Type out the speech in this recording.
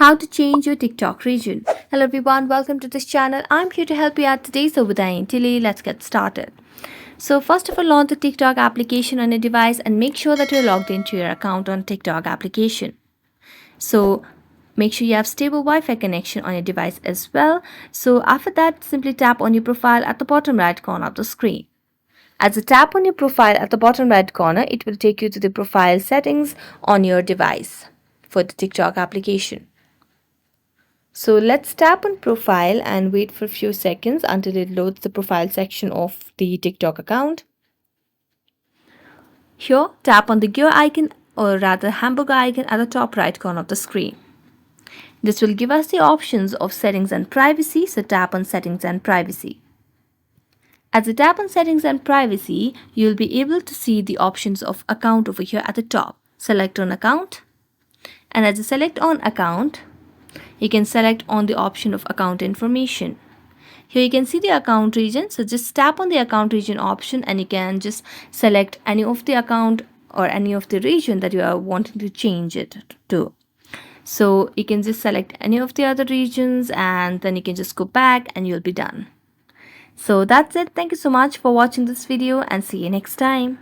How to change your TikTok region. Hello everyone, welcome to this channel. I'm here to help you out today. So without any delay, let's get started. So first of all, launch the TikTok application on your device and make sure that you're logged into your account on TikTok application. So make sure you have stable Wi-Fi connection on your device as well. So after that, simply tap on your profile at the bottom right corner of the screen. As you tap on your profile at the bottom right corner, it will take you to the profile settings on your device for the TikTok application. So let's tap on profile and wait for a few seconds until it loads the profile section of the TikTok account. Here, tap on the gear icon or rather hamburger icon at the top right corner of the screen. This will give us the options of settings and privacy, so tap on settings and privacy. As you tap on settings and privacy, you'll be able to see the options of account over here at the top. Select on account, and as you select on account, you can select on the option of account information. Here you can see the account region, so just tap on the account region option and you can just select any of the account or any of the region that you are wanting to change it to. So you can just select any of the other regions and then you can just go back and you'll be done. So that's it. Thank you so much for watching this video and see you next time.